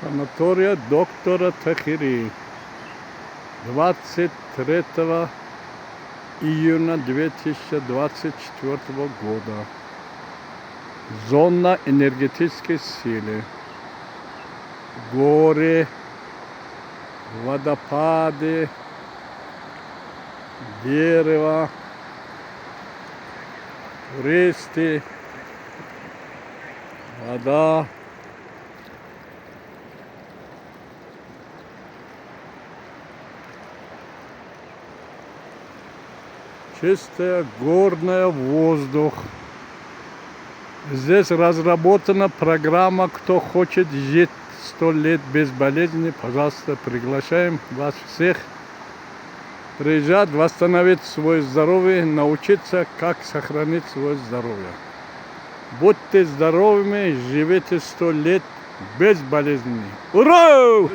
Санатория доктора Тахири. 23 июня 2024 года. Зона энергетической силы. Горы, водопады, дерево, туристы, вода. Чистая горная воздух. Здесь разработана программа «Кто хочет жить 100 лет без болезни». Пожалуйста, приглашаем вас всех приезжать, восстановить свое здоровье, научиться, как сохранить свое здоровье. Будьте здоровыми, живите 100 лет без болезней. Ура!